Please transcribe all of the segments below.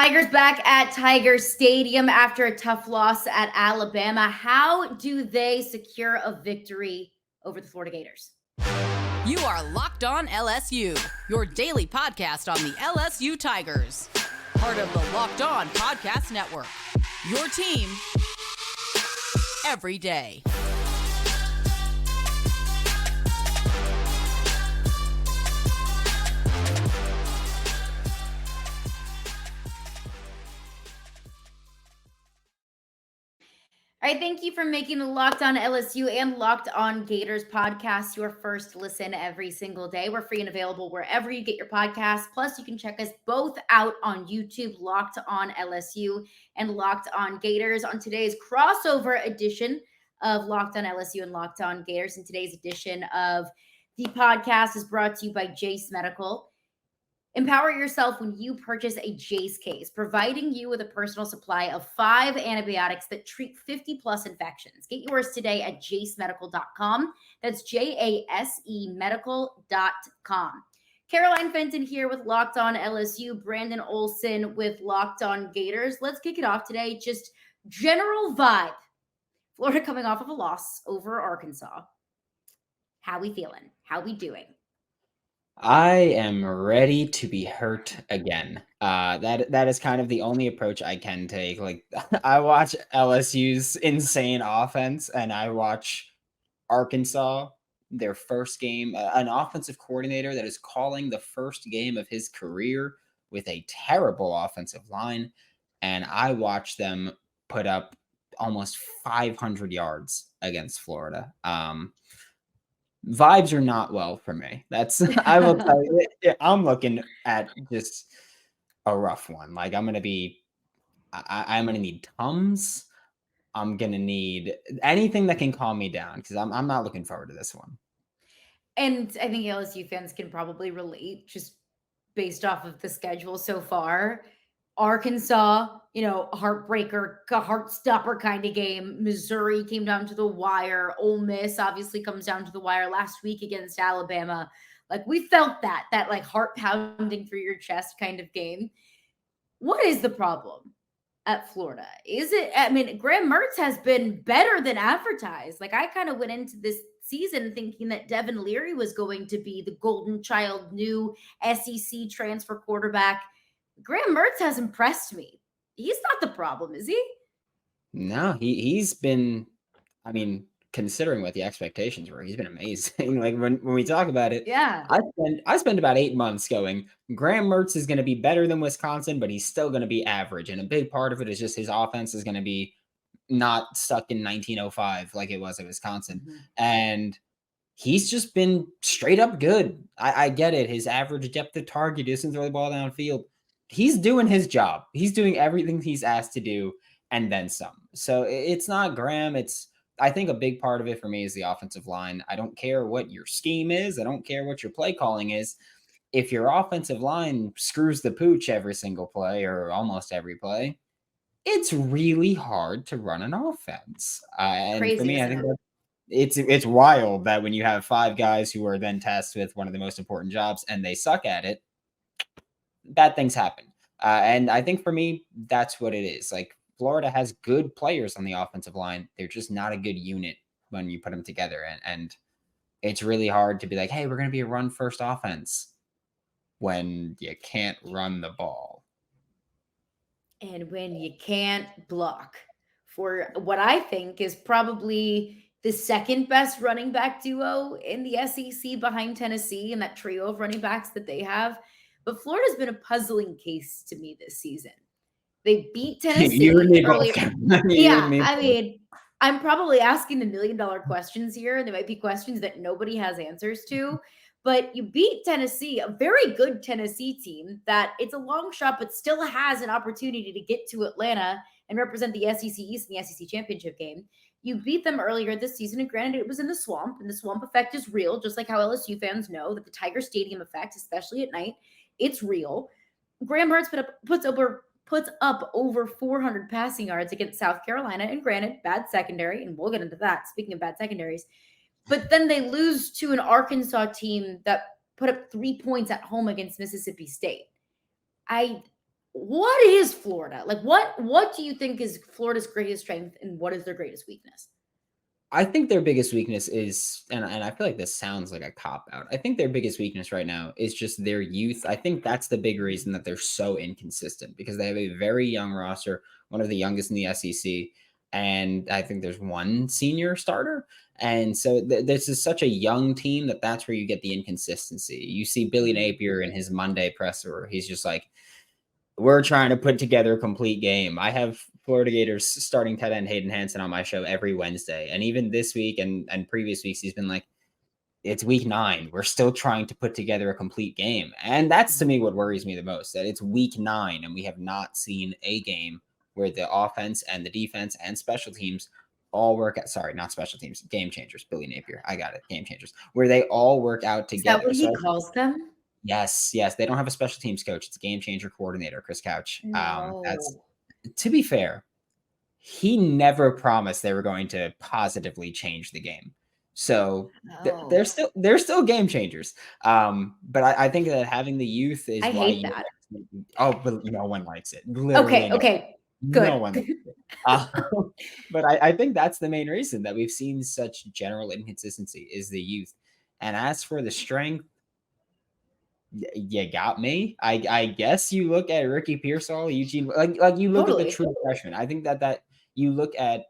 Tigers back at Tiger Stadium after a tough loss at Alabama. How do they secure a victory over the Florida Gators? You are Locked On LSU, your daily podcast on the LSU Tigers. Part of the Locked On Podcast Network. Your team every day. All right, thank you for making the Locked On LSU and Locked On Gators podcast your first listen every single day. We're free and available wherever you get your podcasts. Plus, you can check us both out on YouTube, Locked On LSU and Locked On Gators. On today's crossover edition of Locked On LSU and Locked On Gators, and today's edition of the podcast is brought to you by Jace Medical. Empower yourself when you purchase a Jace case, providing you with a personal supply of 5 antibiotics that treat 50-plus infections. Get yours today at jacemedical.com. That's J-A-S-E medical.com. Caroline Fenton here with Locked On LSU, Brandon Olsen with Locked On Gators. Let's kick it off today. Just general vibe. Florida coming off of a loss over Arkansas. How we feeling? How we doing? I am ready to be hurt again. That is kind of the only approach I can take. Like, I watch LSU's insane offense, and I watch Arkansas, their first game, an offensive coordinator that is calling the first game of his career with a terrible offensive line, and I watch them put up almost 500 yards against Florida. Vibes are not well for me. That's I will tell you. I'm looking at just a rough one. Like, I'm gonna need Tums. I'm gonna need anything that can calm me down because I'm not looking forward to this one. And I think LSU fans can probably relate just based off of the schedule so far. Arkansas, heartbreaker, heart stopper kind of game. Missouri came down to the wire. Ole Miss obviously comes down to the wire last week against Alabama. Like, we felt that like heart pounding through your chest kind of game. What is the problem at Florida? Graham Mertz has been better than advertised. Like, I kind of went into this season thinking that Devin Leary was going to be the golden child, new SEC transfer quarterback. Graham Mertz has impressed me. He's not the problem, is he? No, he's been, considering what the expectations were, he's been amazing. Like, when we talk about it, yeah, I spent about 8 months going, Graham Mertz is going to be better than Wisconsin, but he's still going to be average. And a big part of it is just his offense is going to be not stuck in 1905 like it was at Wisconsin. Mm-hmm. And he's just been straight up good. I get it. His average depth of target isn't throw the ball downfield. He's doing his job. He's doing everything he's asked to do and then some. So it's not Graham. I think a big part of it for me is the offensive line. I don't care what your scheme is. I don't care what your play calling is. If your offensive line screws the pooch every single play or almost every play, it's really hard to run an offense. And crazy, for me, I think it's wild that when you have 5 guys who are then tasked with one of the most important jobs and they suck at it, bad things happen. And I think for me, that's what it is. Like, Florida has good players on the offensive line. They're just not a good unit when you put them together. And it's really hard to be like, hey, we're going to be a run-first offense when you can't run the ball. And when you can't block for what I think is probably the second best running back duo in the SEC behind Tennessee and that trio of running backs that they have. But Florida's been a puzzling case to me this season. They beat Tennessee earlier. I'm probably asking the $1 million questions here, and there might be questions that nobody has answers to. But you beat Tennessee, a very good Tennessee team that it's a long shot, but still has an opportunity to get to Atlanta and represent the SEC East in the SEC championship game. You beat them earlier this season, and granted, it was in the swamp, and the swamp effect is real, just like how LSU fans know that the Tiger Stadium effect, especially at night, it's real. Graham Mertz puts up over 400 passing yards against South Carolina, and granted, bad secondary, and we'll get into that, speaking of bad secondaries. But then they lose to an Arkansas team that put up 3 points at home against Mississippi State. I what is Florida? Like what do you think is Florida's greatest strength and what is their greatest weakness? I think their biggest weakness is, and I feel like this sounds like a cop out. I think their biggest weakness right now is just their youth. I think that's the big reason that they're so inconsistent because they have a very young roster, one of the youngest in the SEC, and I think there's one senior starter. And so this is such a young team that's where you get the inconsistency. You see Billy Napier in his Monday presser, where he's just like, we're trying to put together a complete game. I have Florida Gators starting tight end Hayden Hansen on my show every Wednesday. And even this week and previous weeks, he's been like, it's week 9. We're still trying to put together a complete game. And that's to me what worries me the most, that it's week 9 and we have not seen a game where the offense and the defense and special teams all work out. Sorry, not special teams, game changers. Billy Napier. I got it. Game changers, where they all work out Is that together. what he calls them? Yes, yes. They don't have a special teams coach. It's a game changer coordinator, Chris Couch. That's No. to be fair, he never promised they were going to positively change the game. So No. they're still game changers. But I think that having the youth is I why hate that. but no one likes it. Literally Okay. no Good. one likes it. Uh, but I think that's the main reason that we've seen such general inconsistency is the youth. And as for the strength, you got me. I guess you look at Ricky Pearsall, Eugene, like you look at the Totally. true freshmen. I think that you look at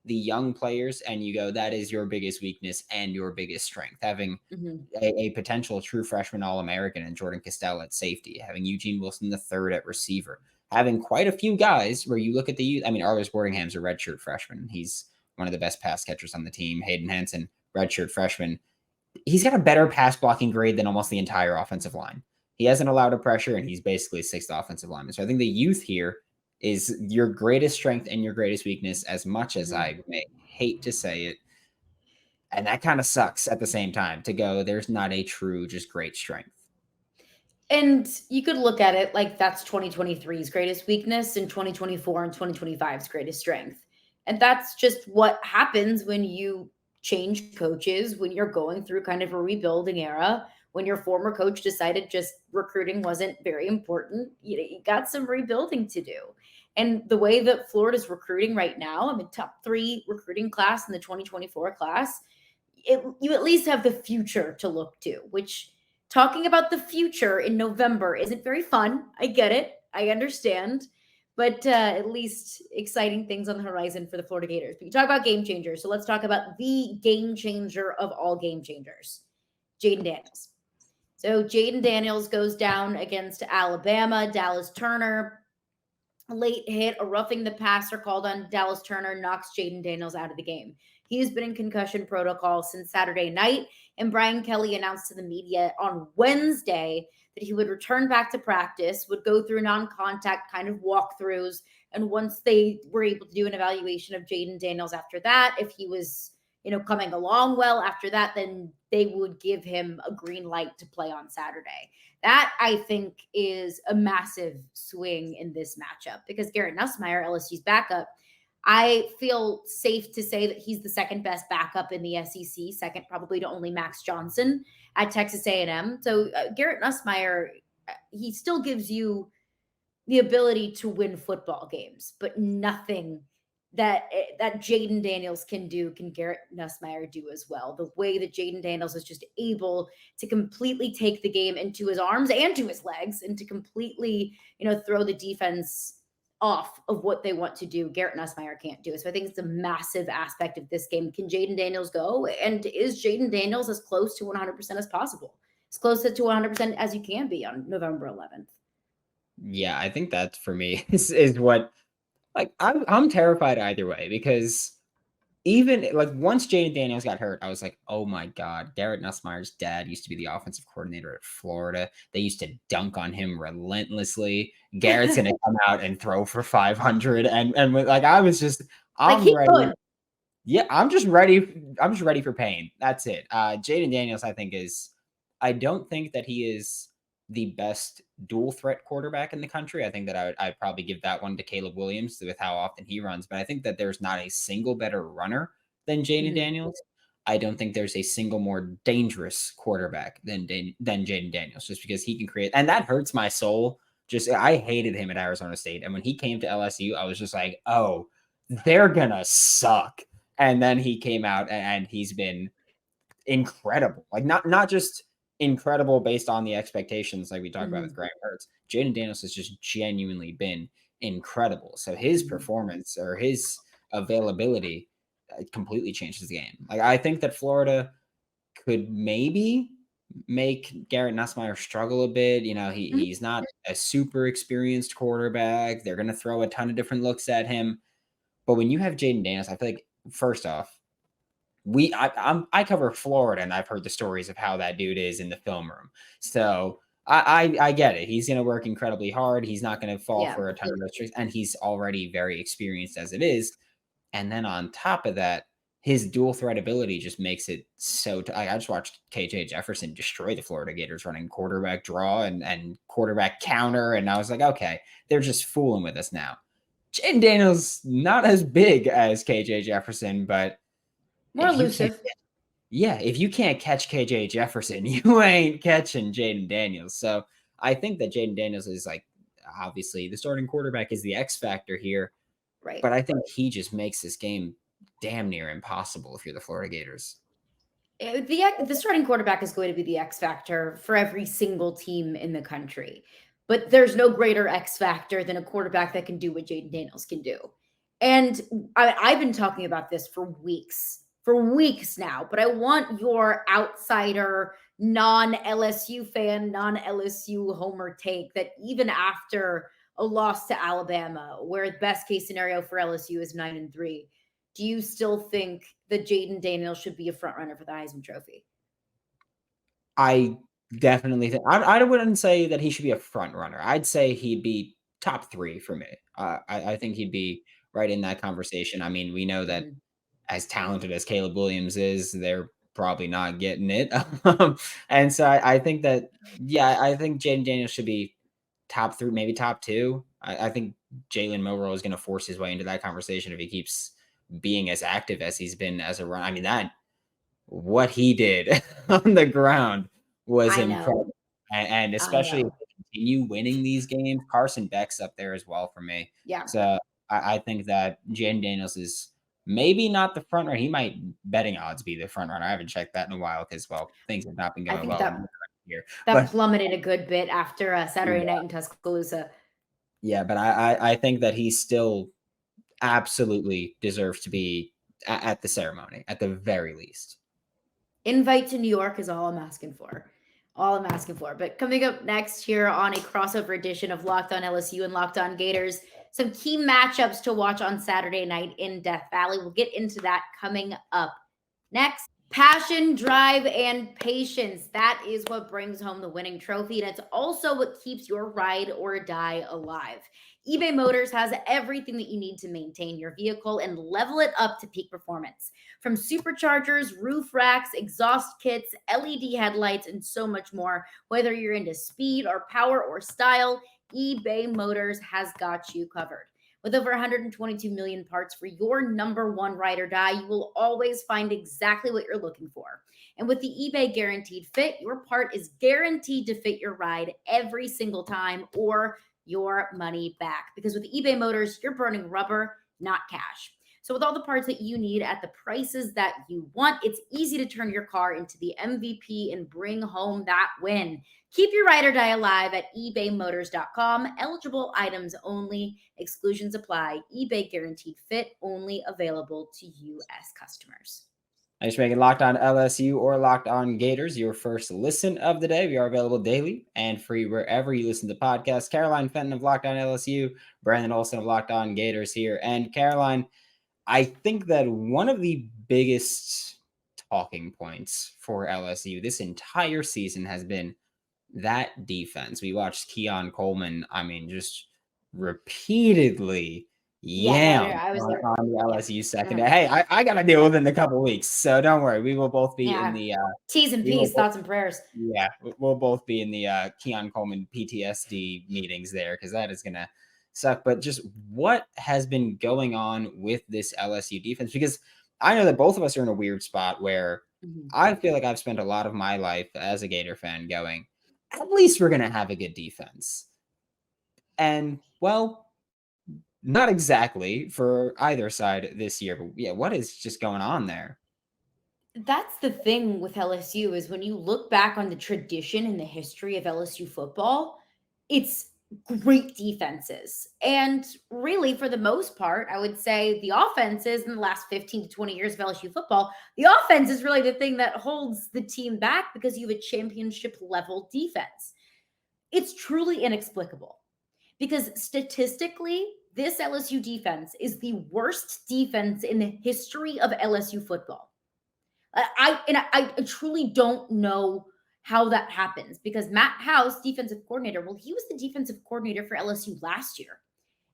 the young players and you go, that is your biggest weakness and your biggest strength. Having Mhm. a potential true freshman All-American and Jordan Castell at safety, having Eugene Wilson the third at receiver, having quite a few guys where you look at the youth. I mean, Arlis Boardingham's a redshirt freshman. He's one of the best pass catchers on the team. Hayden Hansen, redshirt freshman. He's got a better pass blocking grade than almost the entire offensive line. He hasn't allowed a pressure, and he's basically 6th offensive lineman. So I think the youth here is your greatest strength and your greatest weakness, as much as Mhm. I may hate to say it. And that kind of sucks at the same time to go, there's not a true, just great strength. And you could look at it like that's 2023's greatest weakness and 2024 and 2025's greatest strength. And that's just what happens when you change coaches, when you're going through kind of a rebuilding era, when your former coach decided just recruiting wasn't very important. You got some rebuilding to do. And the way that Florida's recruiting right now, I mean, top 3 recruiting class in the 2024 class, you at least have the future to look to, which talking about the future in November isn't very fun. I get it. I understand. But at least exciting things on the horizon for the Florida Gators. But you talk about game changers. So let's talk about the game changer of all game changers, Jayden Daniels. So Jayden Daniels goes down against Alabama. Dallas Turner, a late hit, a roughing the passer called on Dallas Turner knocks Jayden Daniels out of the game. He has been in concussion protocol since Saturday night, and Brian Kelly announced to the media on Wednesday that he would return back to practice, would go through non-contact kind of walkthroughs, and once they were able to do an evaluation of Jayden Daniels after that, if he was coming along well after that, then they would give him a green light to play on Saturday. That I think is a massive swing in this matchup because Garrett Nussmeier, LSU's backup, I feel safe to say that he's the second best backup in the SEC, second probably to only Max Johnson at Texas A&M. So Garrett Nussmeier, he still gives you the ability to win football games, but nothing that Jayden Daniels can do can Garrett Nussmeier do as well. The way that Jayden Daniels is just able to completely take the game into his arms and to his legs and to completely, throw the defense off of what they want to do, Garrett Nussmeier can't do. So I think it's a massive aspect of this game. Can Jayden Daniels go? And is Jayden Daniels as close to 100% as possible? As close to 100% as you can be on November 11th. Yeah, I think that for me is what, like, I'm terrified either way because even like once Jayden Daniels got hurt, I was like, oh my God, Garrett Nussmeier's dad used to be the offensive coordinator at Florida. They used to dunk on him relentlessly. Garrett's gonna come out and throw for 500. And like I was just, Like I'm he ready. could. Yeah, I'm just ready. I'm just ready for pain. That's it. Jayden Daniels, I think, I don't think that he is the best dual threat quarterback in the country. I think that I'd probably give that one to Caleb Williams with how often he runs. But I think that there's not a single better runner than Jayden Mhm. Daniels. I don't think there's a single more dangerous quarterback than Jayden Daniels, just because he can create. And that hurts my soul I hated him at Arizona State. And when he came to LSU, I was just like, oh, they're going to suck. And then he came out and he's been incredible. Like not just incredible based on the expectations like we talked about with Graham Mertz. Jayden Daniels has just genuinely been incredible. So his performance or his availability completely changes the game. Like I think that Florida could maybe make Garrett Nussmeier struggle a bit. You know, he's not a super experienced quarterback. They're going to throw a ton of different looks at him. But when you have Jayden Daniels, I feel like first off, I cover Florida, and I've heard the stories of how that dude is in the film room. So I get it. He's going to work incredibly hard. He's not going to fall for a ton of those tricks, and he's already very experienced as it is. And then on top of that, his dual threat ability just makes it so. I just watched KJ Jefferson destroy the Florida Gators running quarterback draw and quarterback counter, and I was like, okay, they're just fooling with us now. Jayden Daniels not as big as KJ Jefferson, but more elusive. If you can't catch KJ Jefferson, you ain't catching Jayden Daniels. So I think that Jayden Daniels is like obviously the starting quarterback is the X factor here. Right. But I think he just makes this game damn near impossible if you're the Florida Gators. The starting quarterback is going to be the X factor for every single team in the country. But there's no greater X factor than a quarterback that can do what Jayden Daniels can do. And I've been talking about this for weeks now, but I want your outsider, non-LSU fan, non-LSU homer take that even after a loss to Alabama, where the best case scenario for LSU is 9-3, do you still think that Jayden Daniels should be a front runner for the Heisman Trophy? I definitely think I wouldn't say that he should be a front runner. I'd say he'd be top 3 for me. I think he'd be right in that conversation. I mean, we know that as talented as Caleb Williams is, they're probably not getting it. And so I think that, I think Jayden Daniels should be top 3, maybe top 2. I think Jalen Milroe is going to force his way into that conversation if he keeps being as active as he's been as a run. I mean, what he did on the ground was incredible. And especially if they continue winning these games, Carson Beck's up there as well for me. Yeah. So I think that Jayden Daniels is maybe not the front runner. He might betting odds be the front runner. I haven't checked that in a while because, things have not been going well here. That plummeted a good bit after Saturday night in Tuscaloosa. Yeah, but I think that he still absolutely deserves to be at the ceremony, at the very least. Invite to New York is all I'm asking for. But coming up next here on a crossover edition of Locked On LSU and Locked On Gators, some key matchups to watch on Saturday night in Death Valley. We'll get into that coming up next. Passion, drive, and patience. That is what brings home the winning trophy, and it's also what keeps your ride or die alive. eBay Motors has everything that you need to maintain your vehicle and level it up to peak performance. From superchargers, roof racks, exhaust kits, LED headlights, and so much more. Whether you're into speed or power or style, eBay Motors has got you covered. With over 122 million parts for your number one ride or die, you will always find exactly what you're looking for. And with the eBay Guaranteed Fit, your part is guaranteed to fit your ride every single time or your money back. Because with eBay Motors, you're burning rubber, not cash. So with all the parts that you need at the prices that you want, it's easy to turn your car into the MVP and bring home that win. Keep your ride or die alive at ebaymotors.com. Eligible items only. Exclusions apply. eBay Guaranteed Fit only available to U.S. customers. Thanks for making Locked On LSU or Locked On Gators your first listen of the day. We are available daily and free wherever you listen to podcasts. Caroline Fenton of Locked On LSU, Brandon Olsen of Locked On Gators here. And Caroline, I think that one of the biggest talking points for LSU this entire season has been that defense. We watched Keon Coleman, just repeatedly on the LSU secondary. Hey, I got to deal with it in a couple of weeks, so don't worry. We will both be in the T's and P's, thoughts and prayers. Yeah, we'll both be in the Keon Coleman PTSD meetings there because that is going to suck. But just what has been going on with this LSU defense? Because I know that both of us are in a weird spot where I feel like I've spent a lot of my life as a Gator fan going, at least we're going to have a good defense. And, well, not exactly for either side this year. But yeah, what is just going on there? That's the thing with LSU is when you look back on the tradition and the history of LSU football, it's great defenses. And really, for the most part, I would say the offenses in the last 15 to 20 years of LSU football, the offense is really the thing that holds the team back because you have a championship level defense. It's truly inexplicable because statistically, this LSU defense is the worst defense in the history of LSU football. I truly don't know how that happens because Matt House, defensive coordinator, well, he was the defensive coordinator for LSU last year,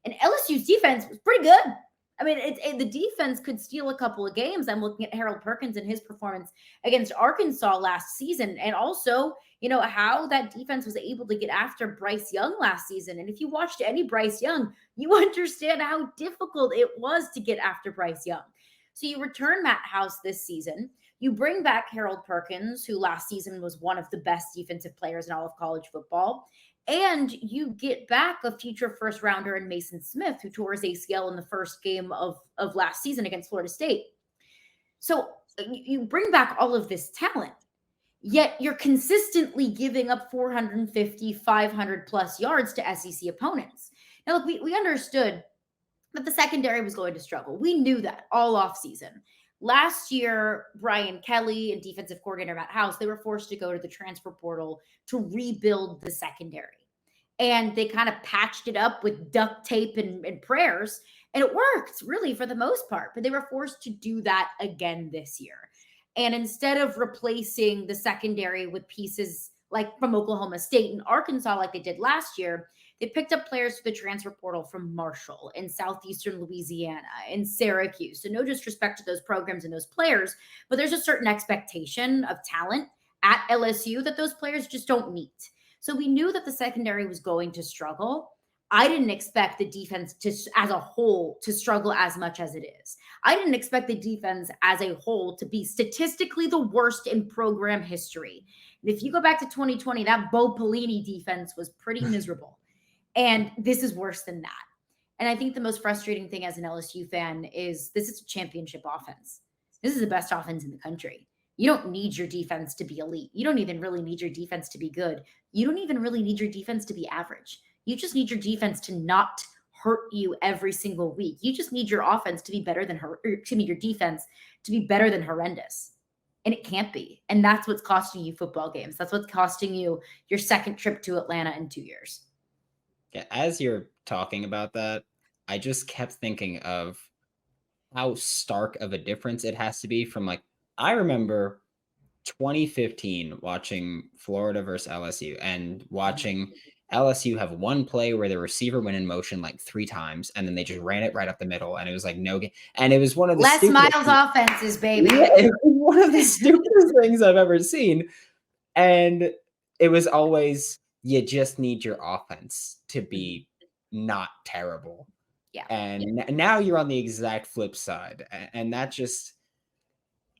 and LSU's defense was pretty good. I mean, the defense could steal a couple of games. I'm looking at Harold Perkins and his performance against Arkansas last season, and also, how that defense was able to get after Bryce Young last season. And if you watched any Bryce Young, you understand how difficult it was to get after Bryce Young. So you return Matt House this season. You bring back Harold Perkins, who last season was one of the best defensive players in all of college football. And you get back a future first rounder in Mason Smith, who tore his ACL in the first game of last season against Florida State. So you bring back all of this talent, yet you're consistently giving up 450, 500 plus yards to SEC opponents. Now, look, we understood that the secondary was going to struggle. We knew that all offseason. Last year, Brian Kelly and defensive coordinator Matt House, they were forced to go to the transfer portal to rebuild the secondary. And they kind of patched it up with duct tape and prayers. And it worked really for the most part. But they were forced to do that again this year. And instead of replacing the secondary with pieces like from Oklahoma State and Arkansas, like they did last year, they picked up players through the transfer portal from Marshall and Southeastern Louisiana and Syracuse. So no disrespect to those programs and those players, but there's a certain expectation of talent at LSU that those players just don't meet. So we knew that the secondary was going to struggle. I didn't expect the defense to, as a whole, to struggle as much as it is. I didn't expect the defense as a whole to be statistically the worst in program history. And if you go back to 2020, that Bo Pelini defense was pretty miserable. And this is worse than that. And I think the most frustrating thing as an LSU fan is this is a championship offense. This is the best offense in the country. You don't need your defense to be elite. You don't even really need your defense to be good. You don't even really need your defense to be average. You just need your defense to not hurt you every single week. You just need your offense to be better than your defense to be better than horrendous. And it can't be. And that's what's costing you football games. That's what's costing you your second trip to Atlanta in 2 years. Yeah, as you're talking about that, I just kept thinking of how stark of a difference it has to be from I remember 2015 watching Florida versus LSU and watching LSU have one play where the receiver went in motion 3 times and then they just ran it right up the middle and it was no game. And it was one of the Les Miles offenses, baby. Yeah, it was one of the stupidest things I've ever seen. And it was always, you just need your offense to be not terrible. Yeah. And now you're on the exact flip side. And that just,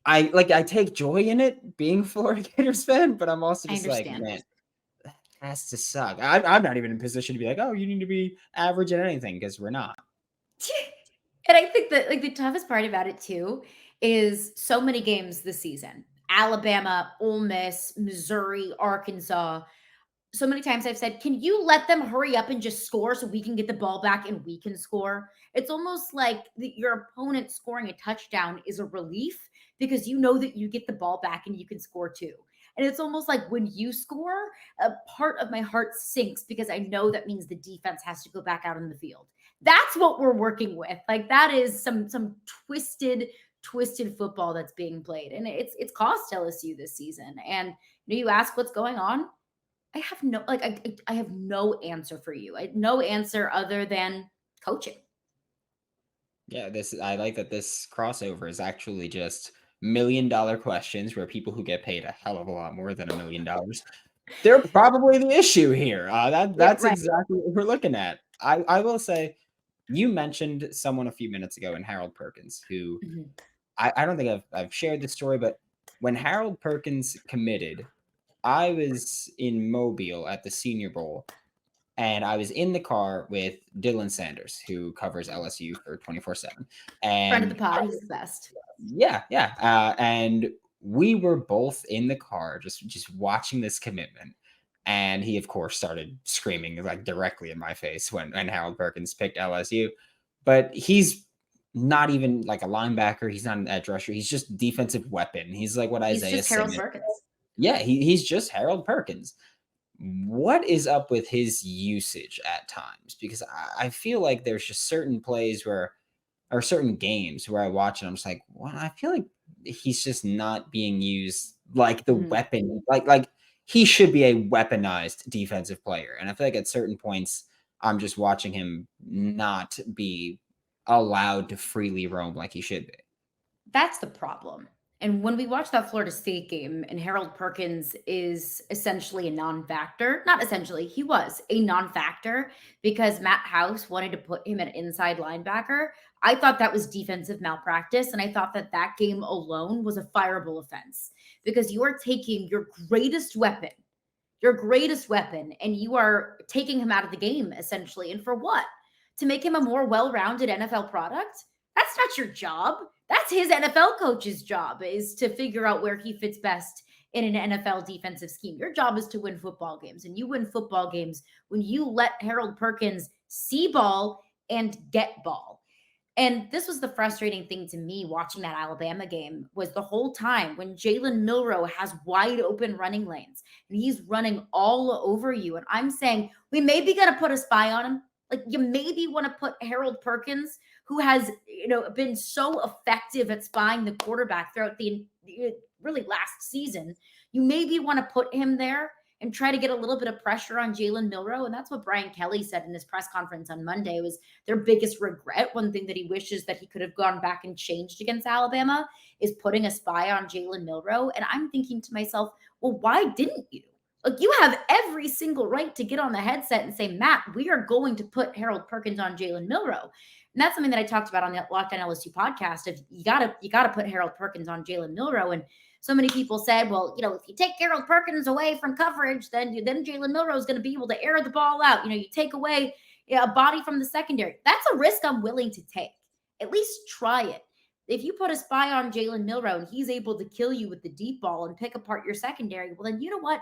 I take joy in it being a Florida Gators fan, but I'm also just man, that has to suck. I'm not even in a position to be oh, you need to be average at anything because we're not. And I think that the toughest part about it too is so many games this season. Alabama, Ole Miss, Missouri, Arkansas. So many times I've said, can you let them hurry up and just score so we can get the ball back and we can score? It's almost like your opponent scoring a touchdown is a relief because you know that you get the ball back and you can score too. And it's almost like when you score, a part of my heart sinks because I know that means the defense has to go back out on the field. That's what we're working with. That is some twisted football that's being played. And it's cost LSU this season. And you ask what's going on. I have no I have no answer for you. No answer other than coaching. Yeah, I like that this crossover is actually just $1 million questions where people who get paid a hell of a lot more than $1 million. They're probably the issue here. That's right. Exactly what we're looking at. I will say, you mentioned someone a few minutes ago in Harold Perkins, who I don't think I've shared this story, but when Harold Perkins committed, I was in Mobile at the Senior Bowl, and I was in the car with Dylan Sanders, who covers LSU for 24/7. Friend of the And pod, he's the best. yeah. And we were both in the car just watching this commitment. And he, of course, started screaming like directly in my face when Harold Perkins picked LSU. But he's not even like a linebacker. He's not an edge rusher. He's just defensive weapon. He's like what He's Isaiah just Harold Simmons. Perkins. Yeah, he's just Harold Perkins. What is up with his usage at times? Because I feel like there's just certain plays where, or certain games where I watch and I'm just like, well, I feel like he's just not being used like the weapon, like he should be a weaponized defensive player. And I feel like at certain points, I'm just watching him not be allowed to freely roam like he should be. That's the problem. And when we watch that Florida State game and Harold Perkins is essentially a non-factor, not essentially, he was a non-factor because Matt House wanted to put him at inside linebacker. I thought that was defensive malpractice. And I thought that that game alone was a fireable offense because you are taking your greatest weapon, and you are taking him out of the game essentially. And for what? To make him a more well-rounded NFL product? That's not your job. That's his NFL coach's job, is to figure out where he fits best in an NFL defensive scheme. Your job is to win football games, and you win football games when you let Harold Perkins see ball and get ball. And this was the frustrating thing to me watching that Alabama game was the whole time when Jalen Milroe has wide open running lanes and he's running all over you. And I'm saying, we maybe got to put a spy on him. Like, you maybe want to put Harold Perkins, who has, been so effective at spying the quarterback throughout the really last season. You maybe want to put him there and try to get a little bit of pressure on Jalen Milroe. And that's what Brian Kelly said in his press conference on Monday was their biggest regret. One thing that he wishes that he could have gone back and changed against Alabama is putting a spy on Jalen Milroe. And I'm thinking to myself, well, why didn't you? Like, you have every single right to get on the headset and say, Matt, we are going to put Harold Perkins on Jalen Milroe. And that's something that I talked about on the Locked On LSU podcast. If you gotta put Harold Perkins on Jalen Milroe. And so many people said, well, if you take Harold Perkins away from coverage, then Jalen Milroe is going to be able to air the ball out. You take away a body from the secondary. That's a risk I'm willing to take. At least try it. If you put a spy on Jalen Milroe and he's able to kill you with the deep ball and pick apart your secondary, well, then you know what?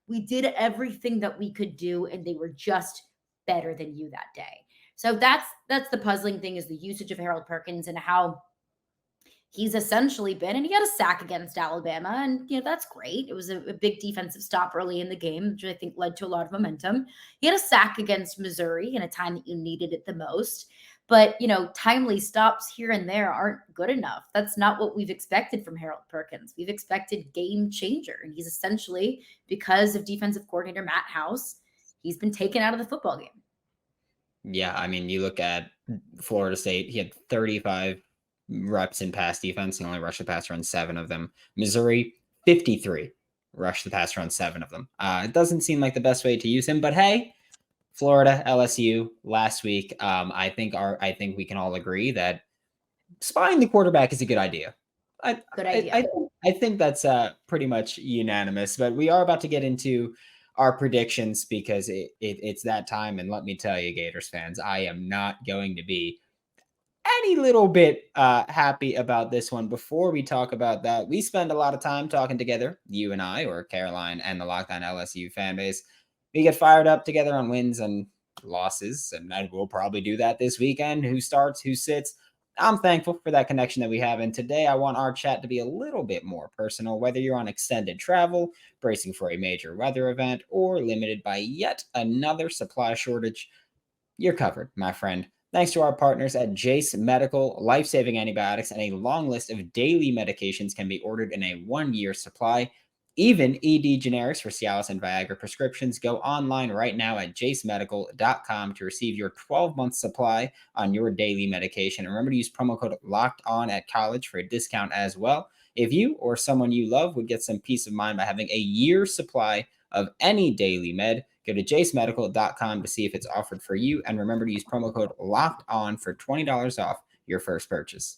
We did everything that we could do, and they were just better than you that day. So that's the puzzling thing, is the usage of Harold Perkins and how he's essentially been, and he had a sack against Alabama, and that's great. It was a big defensive stop early in the game, which I think led to a lot of momentum. He had a sack against Missouri in a time that you needed it the most. But, timely stops here and there aren't good enough. That's not what we've expected from Harold Perkins. We've expected game changer. And he's essentially, because of defensive coordinator Matt House, he's been taken out of the football game. Yeah, I mean, you look at Florida State, he had 35 reps in pass defense. He only rushed the passer on 7 of them. Missouri, 53 rushed the passer on 7 of them. It doesn't seem like the best way to use him, but hey, Florida, LSU last week. I think we can all agree that spying the quarterback is a good idea. Good idea. I think that's pretty much unanimous. But we are about to get into our predictions because it's that time. And let me tell you, Gators fans, I am not going to be any little bit happy about this one. Before we talk about that, we spend a lot of time talking together, you and I, or Caroline and the Locked On LSU fan base. We get fired up together on wins and losses, and we'll probably do that this weekend. Who starts, who sits. I'm thankful for that connection that we have. And today I want our chat to be a little bit more personal, whether you're on extended travel, bracing for a major weather event, or limited by yet another supply shortage. You're covered, my friend. Thanks to our partners at Jace Medical, life-saving antibiotics and a long list of daily medications can be ordered in a 1-year supply. Even ED generics for Cialis and Viagra prescriptions. Go online right now at jacemedical.com to receive your 12-month supply on your daily medication. And remember to use promo code LOCKEDON at college for a discount as well. If you or someone you love would get some peace of mind by having a year's supply of any daily med, go to jacemedical.com to see if it's offered for you. And remember to use promo code LOCKEDON for $20 off your first purchase.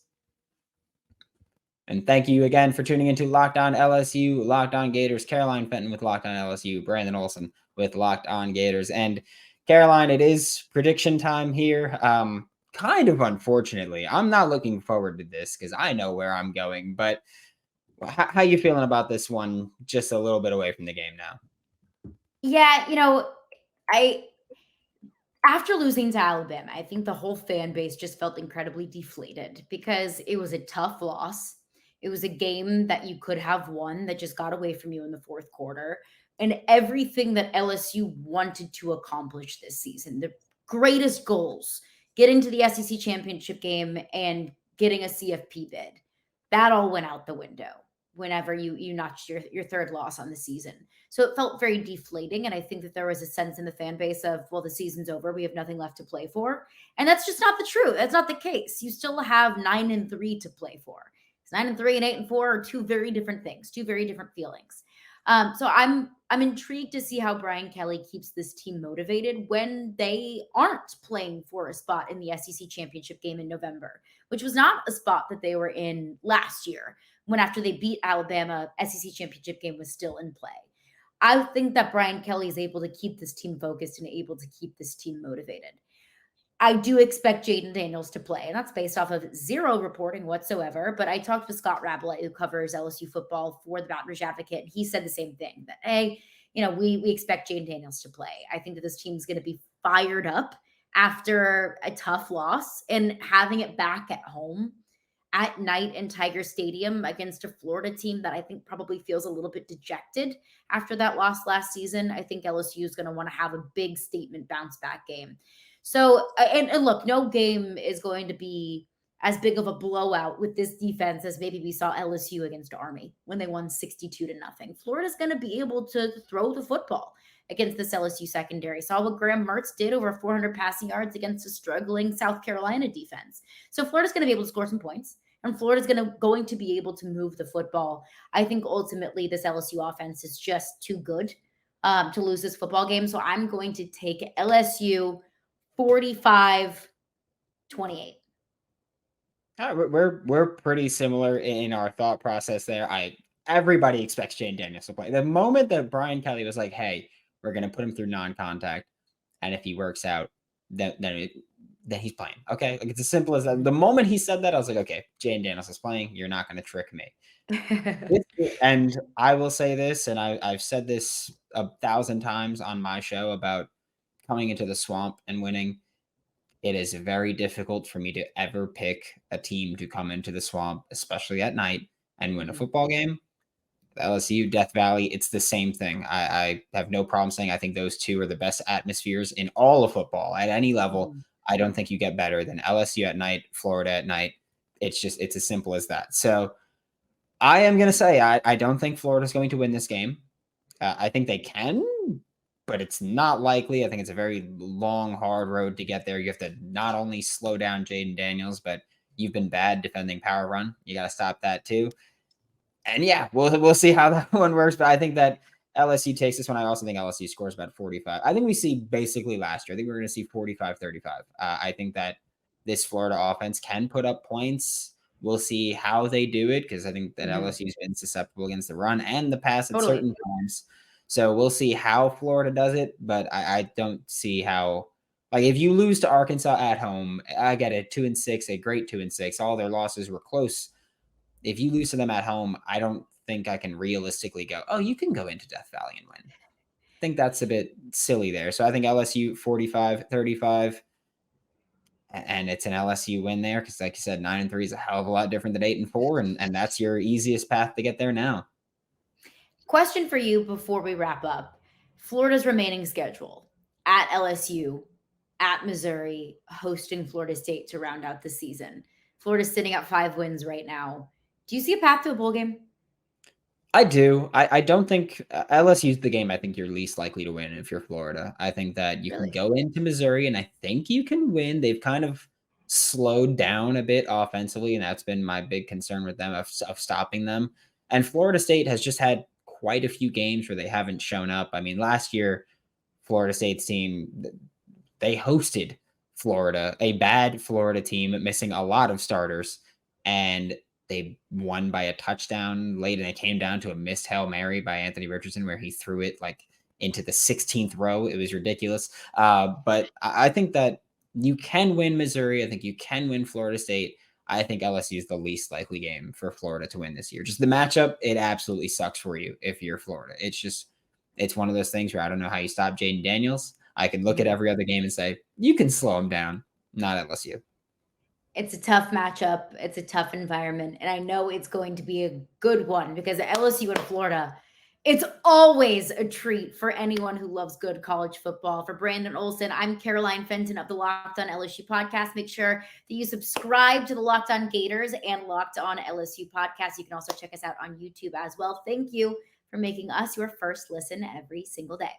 And thank you again for tuning into Locked On LSU, Locked On Gators, Caroline Fenton with Locked On LSU, Brandon Olsen with Locked On Gators. And Caroline, it is prediction time here. Kind of unfortunately, I'm not looking forward to this because I know where I'm going. But how you feeling about this one? Just a little bit away from the game now. Yeah, I after losing to Alabama, I think the whole fan base just felt incredibly deflated because it was a tough loss. It was a game that you could have won that just got away from you in the fourth quarter. And everything that LSU wanted to accomplish this season, the greatest goals, getting to the SEC championship game and getting a CFP bid, that all went out the window whenever you notched your third loss on the season. So it felt very deflating. And I think that there was a sense in the fan base of, well, the season's over. We have nothing left to play for. And that's just not the truth. That's not the case. You still have 9-3 to play for. It's 9-3 and 8-4 are two very different things, two very different feelings. So I'm intrigued to see how Brian Kelly keeps this team motivated when they aren't playing for a spot in the SEC championship game in November, which was not a spot that they were in last year when after they beat Alabama, SEC championship game was still in play. I think that Brian Kelly is able to keep this team focused and able to keep this team motivated. I do expect Jayden Daniels to play, and that's based off of zero reporting whatsoever. But I talked with Scott Rabalette, who covers LSU football for the Baton Rouge Advocate, and he said the same thing, that, hey, we expect Jayden Daniels to play. I think that this team is going to be fired up after a tough loss and having it back at home at night in Tiger Stadium against a Florida team that I think probably feels a little bit dejected after that loss last season. I think LSU is going to want to have a big statement bounce back game. So, and look, no game is going to be as big of a blowout with this defense as maybe we saw LSU against Army when they won 62-0. Florida's going to be able to throw the football against this LSU secondary. Saw what Graham Mertz did, over 400 passing yards against a struggling South Carolina defense. So Florida's going to be able to score some points, and Florida's going to be able to move the football. I think ultimately this LSU offense is just too good to lose this football game. So I'm going to take LSU 45-28. We're pretty similar in our thought process there. Everybody expects Jayden Daniels to play. The moment that Brian Kelly was like, "Hey, we're going to put him through non-contact, and if he works out, then he's playing." Okay, like it's as simple as that. The moment he said that, I was like, "Okay, Jayden Daniels is playing. You're not going to trick me." And I will say this, and I've said this 1,000 times on my show about coming into the swamp and winning. It is very difficult for me to ever pick a team to come into the swamp, especially at night, and win a football game. The LSU, Death Valley, it's the same thing. I have no problem saying I think those two are the best atmospheres in all of football at any level. I don't think you get better than LSU at night, Florida at night. It's as simple as that. So I am going to say I don't think Florida's going to win this game. I think they can, but it's not likely. I think it's a very long, hard road to get there. You have to not only slow down Jayden Daniels, but you've been bad defending power run. You got to stop that too. And yeah, we'll see how that one works. But I think that LSU takes this one. I also think LSU scores about 45. I think we see basically last year. I think we're going to see 45-35. I think that this Florida offense can put up points. We'll see how they do it because I think that LSU's been susceptible against the run and the pass at certain times. So we'll see how Florida does it, but I don't see how. Like if you lose to Arkansas at home, I get it, 2-6, a great 2-6. All their losses were close. If you lose to them at home, I don't think I can realistically go, oh, you can go into Death Valley and win. I think that's a bit silly there. So I think LSU 45-35, and it's an LSU win there because, like you said, 9-3 is a hell of a lot different than 8-4, and that's your easiest path to get there now. Question for you before we wrap up. Florida's remaining schedule: at LSU, at Missouri, hosting Florida State to round out the season. Florida's sitting at 5 wins right now. Do you see a path to a bowl game? I do. I don't think LSU's the game I think you're least likely to win if you're Florida. I think that you can go into Missouri, and I think you can win. They've kind of slowed down a bit offensively, and that's been my big concern with them of stopping them. And Florida State has just had quite a few games where they haven't shown up. I mean, last year, Florida State's team, they hosted Florida, a bad Florida team missing a lot of starters, and they won by a touchdown late, and it came down to a missed Hail Mary by Anthony Richardson where he threw it like into the 16th row. It was ridiculous. But I think that you can win Missouri. I think you can win Florida State. I think LSU is the least likely game for Florida to win this year. Just the matchup, it absolutely sucks for you if you're Florida. It's one of those things where I don't know how you stop Jayden Daniels. I can look at every other game and say, you can slow him down. Not LSU. It's a tough matchup. It's a tough environment. And I know it's going to be a good one because LSU and Florida, it's always a treat for anyone who loves good college football. For Brandon Olsen, I'm Caroline Fenton of the Locked On LSU podcast. Make sure that you subscribe to the Locked On Gators and Locked On LSU podcast. You can also check us out on YouTube as well. Thank you for making us your first listen every single day.